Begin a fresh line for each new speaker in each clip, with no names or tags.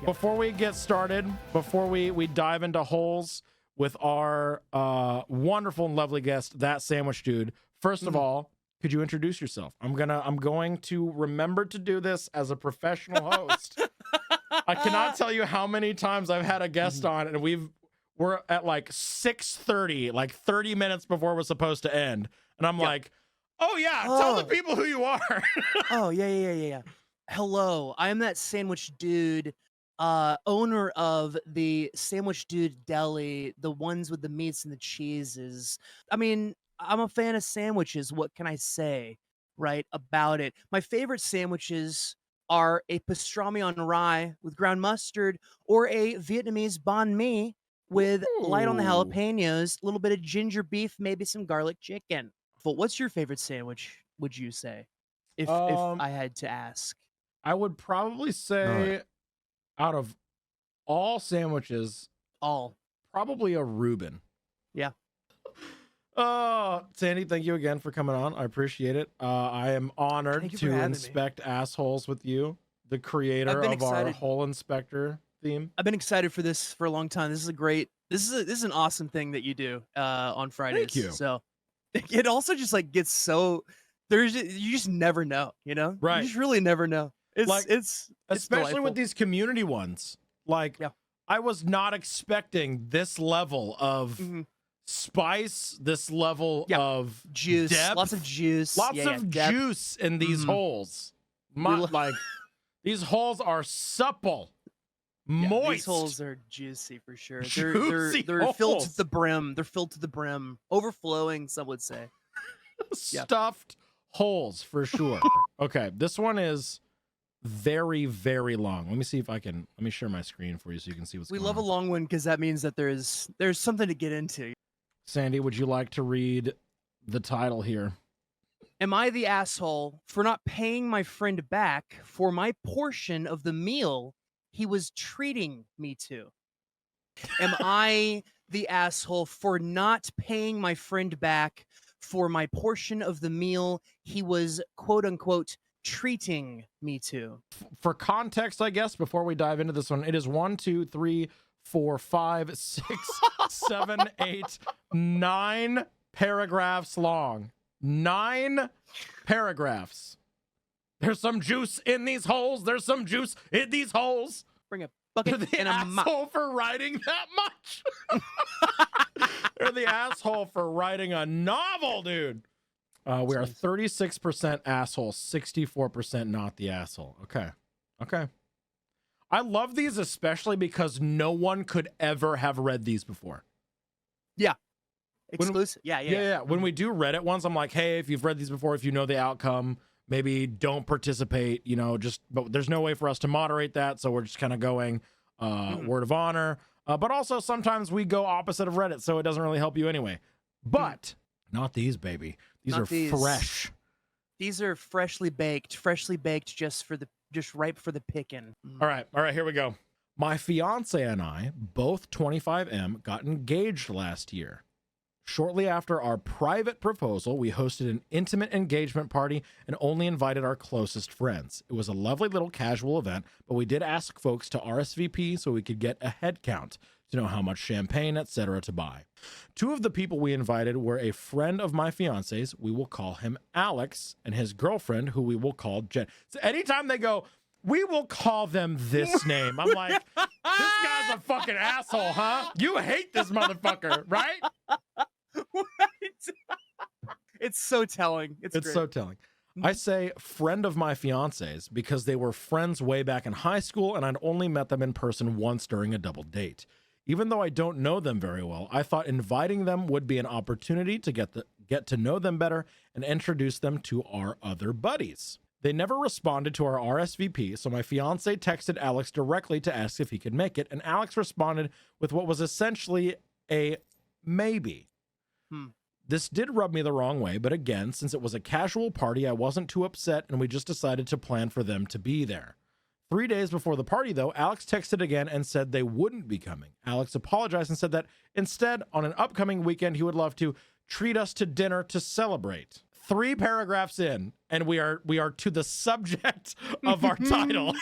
before we get started, before we dive into holes with our wonderful and lovely guest, that sandwich dude, first of all, could you introduce yourself? I'm going to remember to do this as a professional host. I cannot tell you how many times I've had a guest on and we're at like 6:30, like 30 minutes before we're supposed to end. And I'm like, oh yeah, tell the people who you are.
Oh, yeah. Hello, I am that sandwich dude, owner of the Sandwich Dude Deli, the ones with the meats and the cheeses. I mean, I'm a fan of sandwiches. What can I say, right, about it? My favorite sandwiches are a pastrami on rye with ground mustard or a Vietnamese banh mi with light on the jalapenos, a little bit of ginger beef, maybe some garlic chicken. But what's your favorite sandwich, would you say, if I had to ask?
I would probably say out of all sandwiches, probably a Ruben.
Yeah.
Sandy, thank you again for coming on. I appreciate it. I am honored to inspect assholes with you, the creator of our hole inspector theme.
I've been excited for this for a long time. This is an awesome thing that you do on Fridays.
Thank you.
So it also just like gets so you just never know, you know?
Right.
You just really never know. It's
especially
delightful.
with these community ones. Like I was not expecting this level of spice, this level of
juice,
depth,
lots of juice,
juice in these holes. Like these holes are supple, moist.
These holes are juicy for sure.
They're
filled to the brim. They're filled to the brim, overflowing. Some would say
stuffed holes for sure. Okay, this one is very, very long. Let me see if I can. Let me share my screen for you so you can see what's going on.
We love a long one because that means that there's something to get into.
Sandy, would you like to read the title here?
Am I the asshole for not paying my friend back for my portion of the meal he was treating me to? Am I the asshole for not paying my friend back for my portion of the meal he was, quote unquote, treating me to?
For context, I guess, before we dive into this one, it is 1, 2, 3, 4, 5, 6, 7, 8, 9 paragraphs long. 9 paragraphs. There's some juice in these holes. There's some juice in these holes.
Bring a bucket
They're the asshole for writing that much. They're the asshole for writing a novel, dude. We are 36% asshole, 64% not the asshole. Okay. I love these especially because no one could ever have read these before.
Yeah. Exclusive. Yeah.
When we do Reddit ones, I'm like, hey, if you've read these before, if you know the outcome, maybe don't participate, but there's no way for us to moderate that. So we're just kind of going word of honor. But also sometimes we go opposite of Reddit, so it doesn't really help you anyway. But not these, baby. These are fresh.
These are freshly baked just ripe for the picking.
All right, here we go. My fiance and I, both 25M, got engaged last year. Shortly after our private proposal, we hosted an intimate engagement party and only invited our closest friends. It was a lovely little casual event, but we did ask folks to RSVP so we could get a head count to know how much champagne, etc. to buy. 2 of the people we invited were a friend of my fiance's, we will call him Alex, and his girlfriend, who we will call Jen. So anytime they go, we will call them this name, I'm like, this guy's a fucking asshole, huh? You hate this motherfucker, right?
It's so telling. It's great.
So telling. I say friend of my fiance's because they were friends way back in high school and I'd only met them in person once during a double date. Even though I don't know them very well, I thought inviting them would be an opportunity to get to know them better and introduce them to our other buddies. They never responded to our RSVP, so my fiance texted Alex directly to ask if he could make it, and Alex responded with what was essentially a maybe. This did rub me the wrong way, but again, since it was a casual party, I wasn't too upset, and we just decided to plan for them to be there. 3 days before the party, though, Alex texted again and said they wouldn't be coming. Alex apologized and said that instead, on an upcoming weekend, he would love to treat us to dinner to celebrate. 3 paragraphs in, and we are to the subject of our title.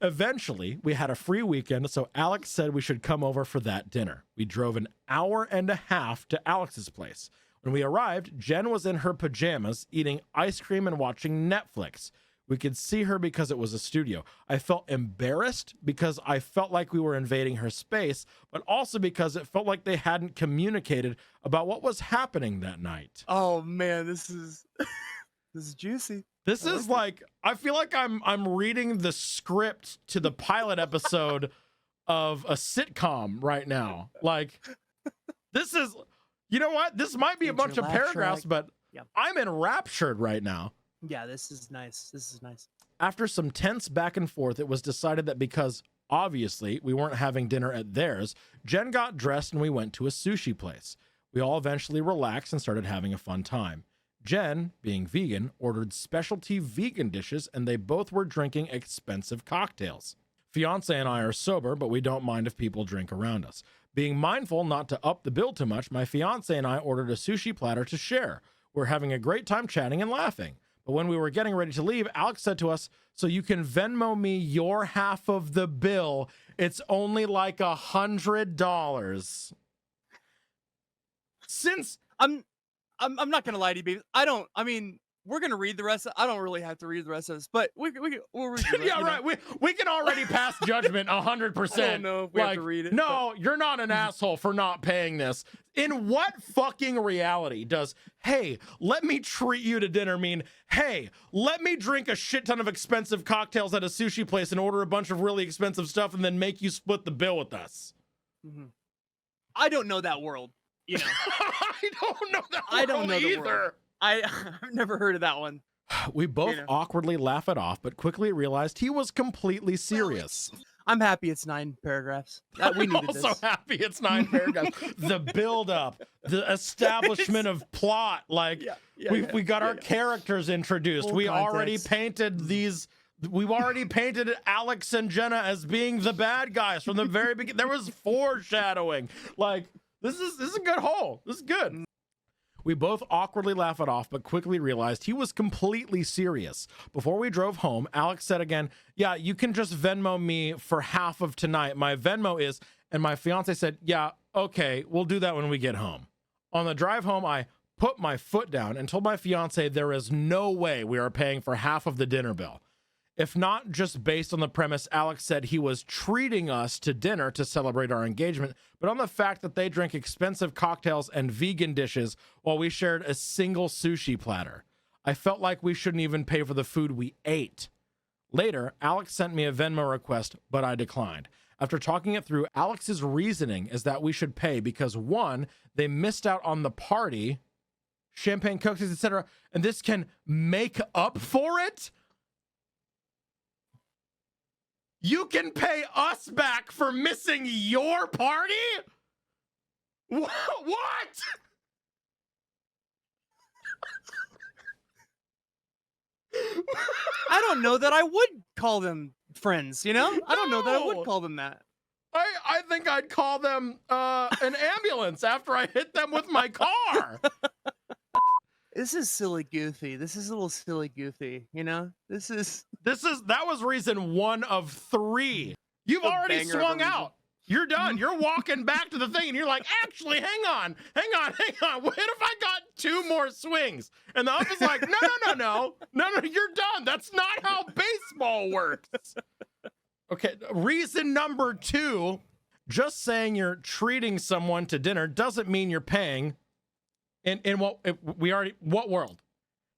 Eventually, we had a free weekend, so Alex said we should come over for that dinner. We drove an hour and a half to Alex's place. When we arrived, Jen was in her pajamas, eating ice cream and watching Netflix. We could see her because it was a studio. I felt embarrassed because I felt like we were invading her space, but also because it felt like they hadn't communicated about what was happening that night.
Oh man, this is juicy.
This is like, I feel like I'm reading the script to the pilot episode of a sitcom right now. Like, this is, you know what? This might be a bunch of paragraphs, but I'm enraptured right now.
Yeah, this is nice. This is nice.
After some tense back and forth, it was decided that because, obviously, we weren't having dinner at theirs, Jen got dressed and we went to a sushi place. We all eventually relaxed and started having a fun time. Jen, being vegan, ordered specialty vegan dishes, and they both were drinking expensive cocktails. Fiance and I are sober, but we don't mind if people drink around us. Being mindful not to up the bill too much, my fiance and I ordered a sushi platter to share. We're having a great time chatting and laughing. But when we were getting ready to leave, Alex said to us, "So you can Venmo me your half of the bill. It's only like $100. Since
I'm not gonna lie to you, baby. I mean, we're gonna read the rest. I don't really have to read the rest of this, but we'll read the rest,
yeah, right. We can already pass judgment 100%.
I don't know if we have to read it.
No, you're not an asshole for not paying this. In what fucking reality does, hey, let me treat you to dinner mean, hey, let me drink a shit ton of expensive cocktails at a sushi place and order a bunch of really expensive stuff and then make you split the bill with us?
Mm-hmm. I don't know that world, you know.
I don't know that world
I don't know
either.
I've never heard of that one.
We both awkwardly laugh it off, but quickly realized he was completely serious.
I'm happy it's 9 paragraphs. We needed
I'm also happy it's 9 paragraphs. The build-up, the establishment of plot, like we got our characters introduced.
Full
we
context.
already painted these. We've already painted Alex and Jenna as being the bad guys from the very beginning. There was foreshadowing. Like this is a good haul. This is good. We both awkwardly laugh it off, but quickly realized he was completely serious. Before we drove home, Alex said again, "Yeah, you can just Venmo me for half of tonight. My Venmo is," and my fiance said, "Yeah, okay, we'll do that when we get home." On the drive home, I put my foot down and told my fiance there is no way we are paying for half of the dinner bill. If not just based on the premise Alex said he was treating us to dinner to celebrate our engagement, but on the fact that they drink expensive cocktails and vegan dishes while we shared a single sushi platter. I felt like we shouldn't even pay for the food we ate. Later, Alex sent me a Venmo request, but I declined. After talking it through, Alex's reasoning is that we should pay because 1, they missed out on the party, champagne, cookies, etc., and this can make up for it? You can pay us back for missing your party? What?
I don't know that I would call them friends, you know? I don't know that I would call them that.
I think I'd call them an ambulance after I hit them with my car.
This is silly goofy. This is a little silly goofy, you know?
That was reason 1 of 3. You've already swung out. You're done. You're walking back to the thing and you're like, actually, hang on. What if I got 2 more swings? And the ump is like, no, you're done. That's not how baseball works. Okay, reason number 2, just saying you're treating someone to dinner doesn't mean you're paying. In what world?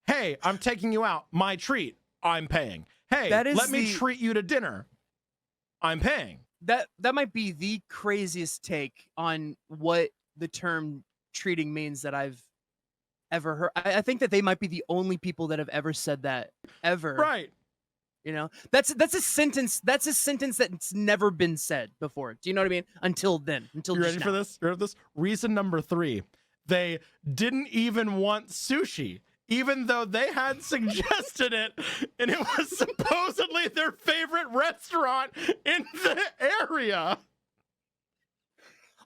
Hey, I'm taking you out. My treat. I'm paying. Hey, let me treat you to dinner. I'm paying.
That might be the craziest take on what the term treating means that I've ever heard. I think that they might be the only people that have ever said that ever.
Right.
You know, that's a sentence. That's a sentence that's never been said before. Do you know what I mean? Until then. Until
you ready for this? You ready for this? Reason number 3. They didn't even want sushi, even though they had suggested it, and it was supposedly their favorite restaurant in the area.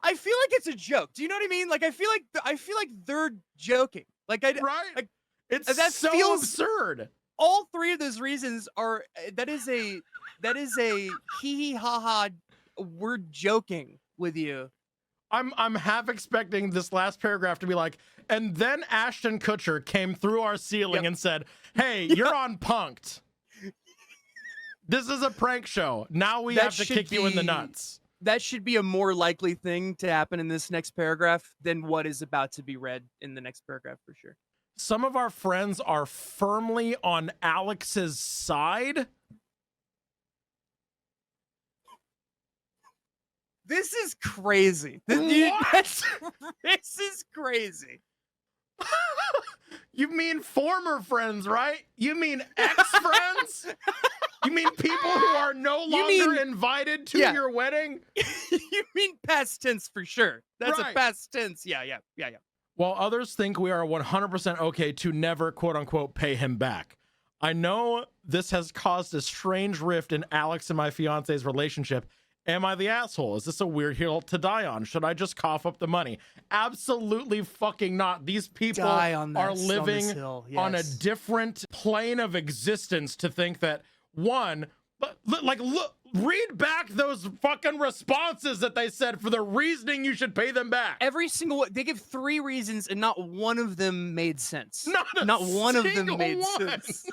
I feel like it's a joke. Do you know what I mean? Like I feel like they're joking. Like
Right?
like
It's
that
so
feels
absurd.
all three of those reasons are that is a hee hee ha ha. We're joking with you.
I'm half expecting this last paragraph to be like, and then Ashton Kutcher came through our ceiling and said, "Hey, you're on Punked. This is a prank show. Now we have to kick you in the nuts."
That should be a more likely thing to happen in this next paragraph than what is about to be read in the next paragraph for sure.
Some of our friends are firmly on Alex's side.
This is crazy. This is crazy.
You mean former friends, right? You mean ex-friends? You mean people who are no longer invited to your wedding?
You mean past tense for sure. That's
Right.
a past tense. Yeah.
While others think we are 100% okay to never, quote unquote, pay him back. I know this has caused a strange rift in Alex and my fiance's relationship. Am I the asshole? Is this a weird hill to die on? Should I just cough up the money? Absolutely fucking not. These people are living on a different plane of existence to think that, one, like, look, read back those fucking responses that they said for the reasoning you should pay them back.
Every single one, they give 3 reasons and not one of them made sense.
Not
one of them made
one.
sense.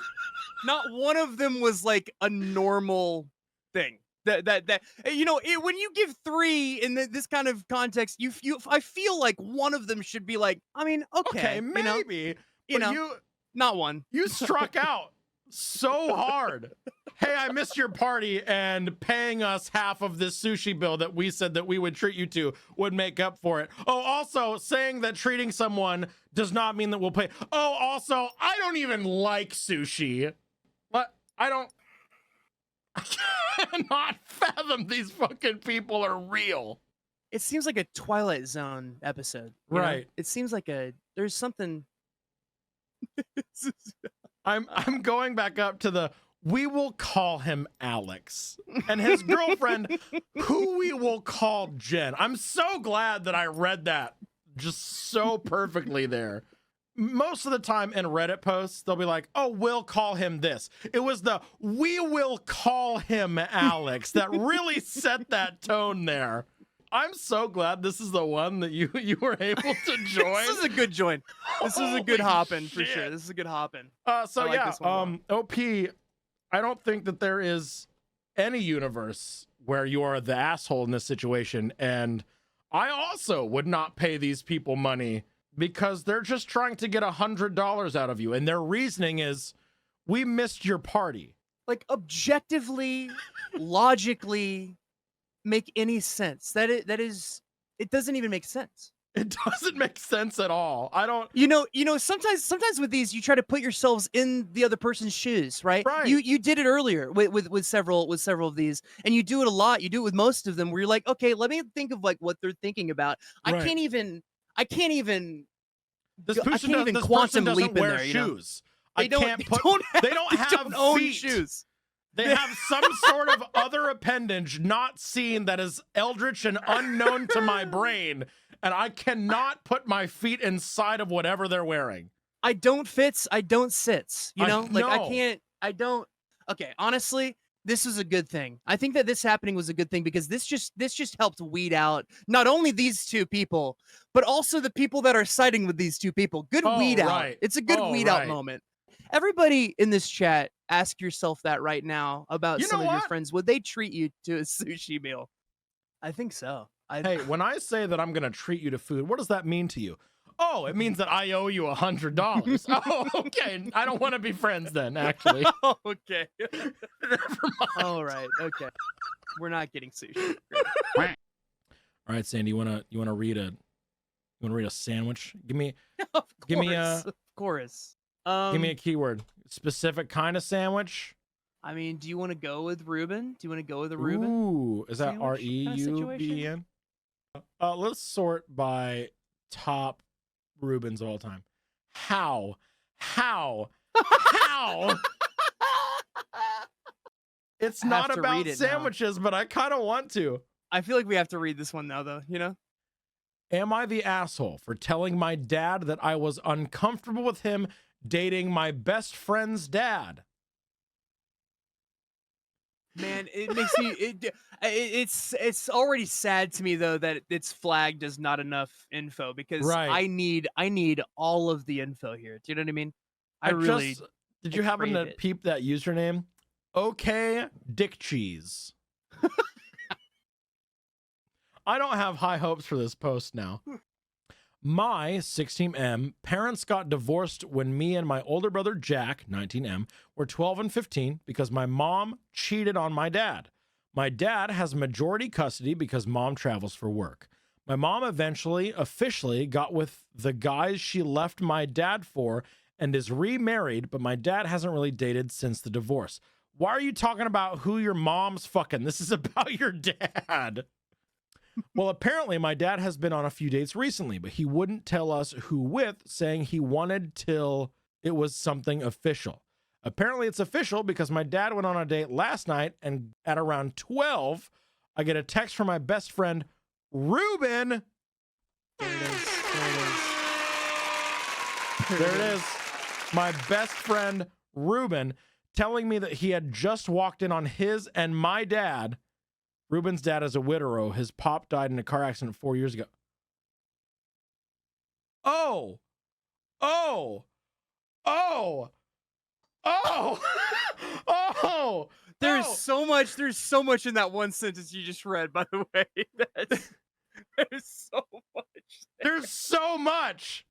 Not one of them was like a normal thing. That you know, when you give 3 in this kind of context, I feel like one of them should be like, I mean, okay
maybe,
you know,
you
not one.
You struck out so hard. Hey, I missed your party, and paying us half of this sushi bill that we said that we would treat you to would make up for it. Oh, also saying that treating someone does not mean that we'll pay. Oh, also, I don't even like sushi. But I cannot fathom these fucking people are real.
It seems like a Twilight Zone episode,
right?
Know? It seems like there's something.
I'm going back up to the, we will call him Alex, and his girlfriend, who we will call Jen. I'm so glad that I read that just so perfectly there. Most of the time in Reddit posts, they'll be like, oh, we'll call him this. It was the, we will call him Alex that really set that tone there. I'm so glad this is the one that you were able to join.
This is a good join. This is a good hop-in for sure. This is a good hop-in.
So yeah, OP, I don't think that there is any universe where you are the asshole in this situation. And I also would not pay these people money because they're just trying to get $100 out of you. And their reasoning is, we missed your party.
Like, objectively, logically, make any sense. It doesn't even make sense.
It doesn't make sense at all. I don't.
You know. Sometimes with these, you try to put yourselves in the other person's shoes, right?
Right.
You did it earlier with several of these, and you do it a lot. You do it with most of them, where you're like, okay, let me think of like what they're thinking about. Right. I can't even.
This person
even quantum leap in
wear
there.
Shoes.
They don't
have feet.
Shoes.
They have some sort of other appendage not seen that is eldritch and unknown to my brain, and I cannot put my feet inside of whatever they're wearing.
I don't fits, I don't sits. You know? Like,
no.
I don't. Okay, honestly, this was a good thing. I think that this happening was a good thing because this just helped weed out not only these 2 people, but also the people that are siding with these 2 people. Good weed out. It's a good weed out moment. Everybody in this chat, ask yourself that right now about some of your friends. Would they treat you to a sushi meal? I think so.
Hey, when I say that I'm going to treat you to food, what does that mean to you? Oh, it means that I owe you $100. Oh, okay. I don't want to be friends then, actually.
Okay.
Never mind.
All right. Okay. We're not getting sushi.
All right, Sandy, you wanna read a sandwich? Give me
Of course.
Give me a keyword. Specific kind of sandwich.
I mean, do you want to go with Ruben? Do you want to go with a Ruben?
Ooh, is that
sandwich
REUBEN? Let's sort by top Rubens of all time. How? It's not about sandwiches, but I kind of want to.
I feel like we have to read this one now, though. You know.
Am I the asshole for telling my dad that I was uncomfortable with him dating my best friend's dad?
Man, it makes me it's already sad to me though that it's flagged as not enough info because
Right.
I need all of the info here. Do you know what I mean?
Did you happen to peep that username? Okay, Dick Cheese. I don't have high hopes for this post now. My 16M parents got divorced when me and my older brother Jack, 19M, were 12 and 15 because my mom cheated on my dad. My dad has majority custody because mom travels for work. My mom officially got with the guys she left my dad for and is remarried, but my dad hasn't really dated since the divorce. Why are you talking about who your mom's fucking? This is about your dad. Well, apparently my dad has been on a few dates recently, but he wouldn't tell us who with, saying he wanted till it was something official. Apparently it's official because my dad went on a date last night, and at around 12, I get a text from my best friend, Ruben.
There it is.
There it is. My best friend, Ruben, telling me that he had just walked in on his and my dad. Ruben's dad is a widower. His pop died in a car accident 4 years ago. Oh.
There's so much in that one sentence you just read, by the way. There's so much.
There's so much.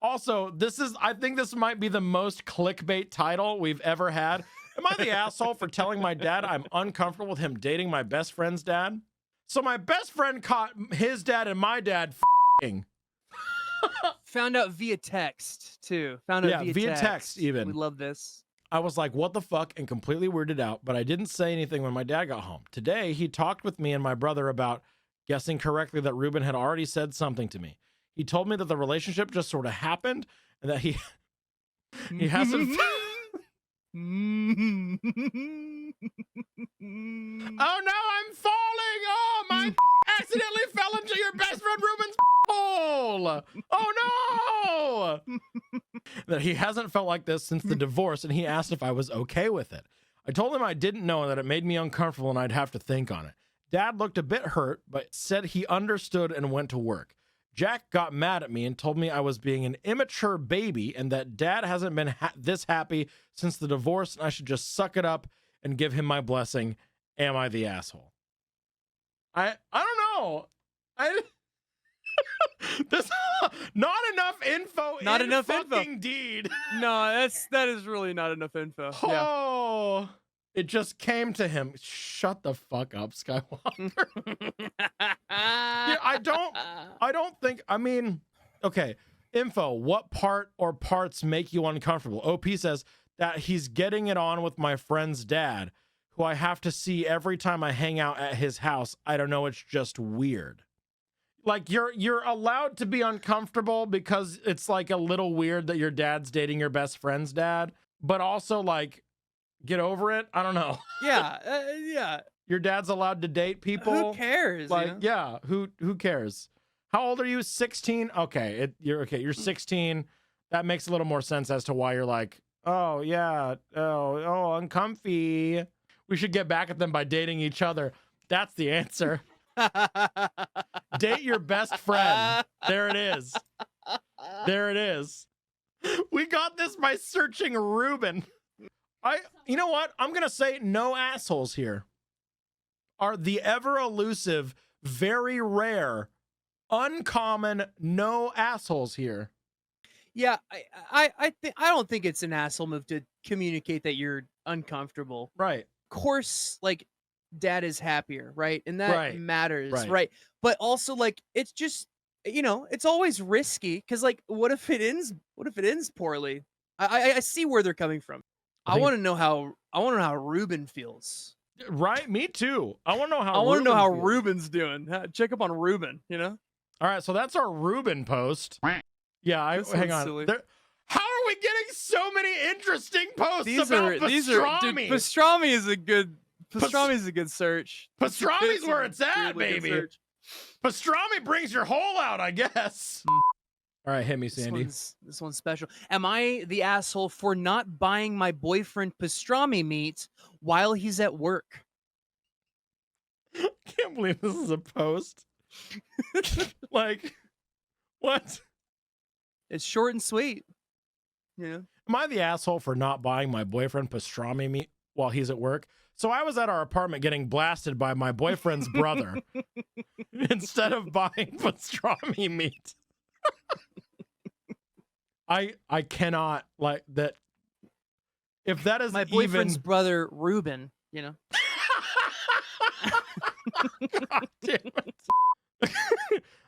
Also, I think this might be the most clickbait title we've ever had. Am I the asshole for telling my dad I'm uncomfortable with him dating my best friend's dad? So my best friend caught his dad and my dad f***ing.
Found out via text, too. Found out via
text even.
We love this.
I was like, what the fuck, and completely weirded out, but I didn't say anything when my dad got home. Today, he talked with me and my brother about guessing correctly that Ruben had already said something to me. He told me that the relationship just sort of happened and that he hasn't... Oh no, I'm falling! Oh, my accidentally fell into your best friend Ruben's hole! Oh no! That he hasn't felt like this since the divorce, and he asked if I was okay with it. I told him I didn't know and that it made me uncomfortable and I'd have to think on it. Dad looked a bit hurt, but said he understood and went to work. Jack got mad at me and told me I was being an immature baby and that dad hasn't been this happy since the divorce and I should just suck it up and give him my blessing. Am I the asshole? I don't know. This not enough info.
Not
in
enough
fucking
info.
Deed.
No, that is really not enough info.
Oh. Yeah. It just came to him. Shut the fuck up, Skywalker. Yeah, I don't think, I mean, okay. Info, what part or parts make you uncomfortable? OP says that he's getting it on with my friend's dad, who I have to see every time I hang out at his house. I don't know, it's just weird. Like, you're allowed to be uncomfortable because it's like a little weird that your dad's dating your best friend's dad, but also like, get over it. I don't know.
Yeah, yeah.
Your dad's allowed to date people.
Who cares?
Like,
you know?
yeah. Who cares? How old are you? 16. Okay, you're 16. That makes a little more sense as to why you're like, oh yeah, oh, uncomfy. We should get back at them by dating each other. That's the answer. Date your best friend. There it is. There it is. We got this by searching Ruben. You know what? I'm going to say no assholes here. Are the ever elusive, very rare, uncommon no assholes here.
Yeah, I don't think it's an asshole move to communicate that you're uncomfortable.
Right.
Of course, like, dad is happier, right? And that matters, right? But also, like, it's just, you know, it's always risky because, like, what if it ends poorly? I see where they're coming from. I want to know how Ruben feels.
Right, me too. I want to know how
Ruben's doing. Check up on Ruben, you know?
All right, so that's our Ruben post. Yeah, hang on. How are we getting so many interesting posts about pastrami?
Dude, pastrami is a good search.
Pastrami's where it's at, baby. Pastrami brings your hole out, I guess. All right, hit me, Sandy.
This one's special. Am I the asshole for not buying my boyfriend pastrami meat while he's at work?
Can't believe this is a post. Like, what?
It's short and sweet. Yeah.
Am I the asshole for not buying my boyfriend pastrami meat while he's at work? So I was at our apartment getting blasted by my boyfriend's brother instead of buying pastrami meat. I cannot, like, that. If that is
my boyfriend's brother, Ruben, you know.
God damn it.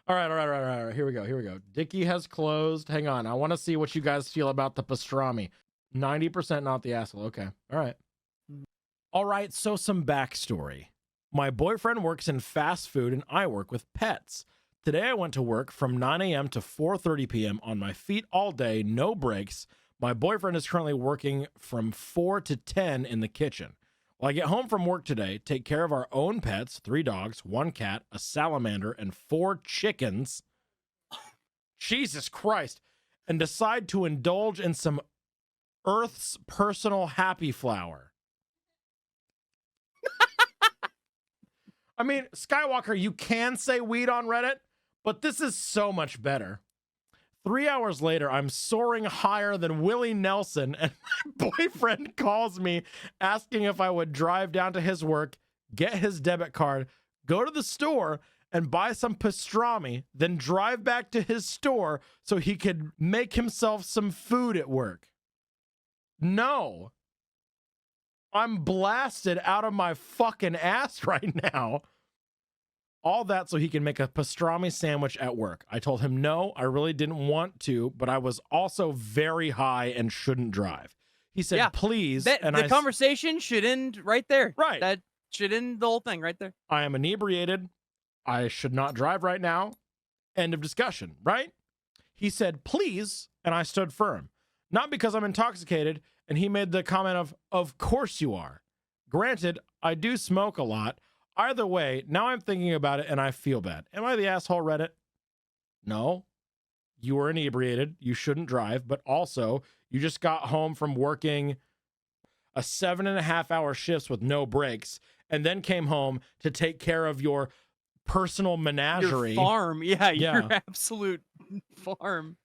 All right. Here we go. Dickie has closed. Hang on. I want to see what you guys feel about the pastrami. 90% not the asshole. Okay. All right. All right. So some backstory. My boyfriend works in fast food and I work with pets. Today I went to work from 9 a.m. to 4:30 p.m. on my feet all day, no breaks. My boyfriend is currently working from 4 to 10 in the kitchen. When I get home from work today, take care of our own pets, 3 dogs, 1 cat, a salamander, and 4 chickens. Jesus Christ. And decide to indulge in some Earth's personal happy flower. I mean, Skywalker, you can say weed on Reddit, but this is so much better. 3 hours later, I'm soaring higher than Willie Nelson, and my boyfriend calls me asking if I would drive down to his work, get his debit card, go to the store, and buy some pastrami, then drive back to his store so he could make himself some food at work. No. I'm blasted out of my fucking ass right now. All that so he can make a pastrami sandwich at work. I told him no, I really didn't want to, but I was also very high and shouldn't drive. He said, please.
The conversation should end right there.
Right.
That should end the whole thing right there.
I am inebriated. I should not drive right now. End of discussion, right? He said, please, and I stood firm. Not because I'm intoxicated, and he made the comment of course you are. Granted, I do smoke a lot. Either way, now I'm thinking about it and I feel bad. Am I the asshole, Reddit? No. You were inebriated. You shouldn't drive. But also, you just got home from working a 7.5-hour shifts with no breaks and then came home to take care of your personal menagerie.
Your farm. Yeah. Your absolute farm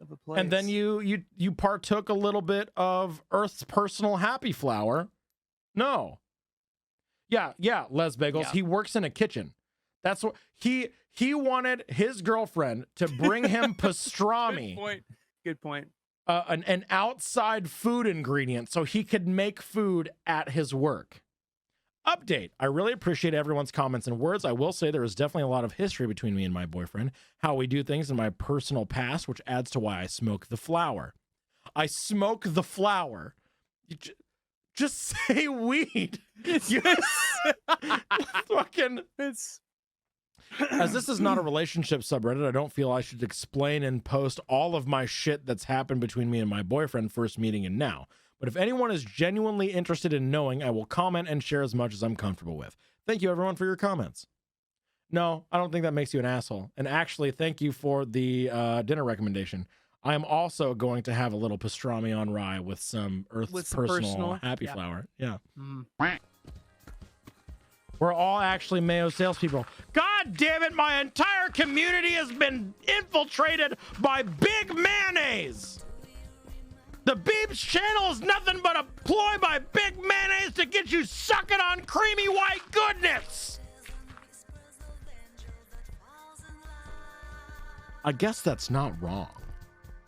of a place.
And then you partook a little bit of Earth's personal happy flower. No. Yeah, Les Bagels. Yeah. He works in a kitchen. That's what he wanted his girlfriend to bring him pastrami.
Good point.
An outside food ingredient so he could make food at his work. Update. I really appreciate everyone's comments and words. I will say there is definitely a lot of history between me and my boyfriend, how we do things in my personal past, which adds to why I smoke the flower. I smoke the flower. Just say weed. As this is not a relationship subreddit, I don't feel I should explain and post all of my shit that's happened between me and my boyfriend first meeting and now. But if anyone is genuinely interested in knowing, I will comment and share as much as I'm comfortable with. Thank you, everyone, for your comments. No, I don't think that makes you an asshole. And actually, thank you for the dinner recommendation. I am also going to have a little pastrami on rye with some Earth's personal happy flower. Yeah. We're all actually Mayo salespeople. God damn it, my entire community has been infiltrated by Big Mayonnaise. The Beeps channel is nothing but a ploy by Big Mayonnaise to get you sucking on creamy white goodness. I guess that's not wrong.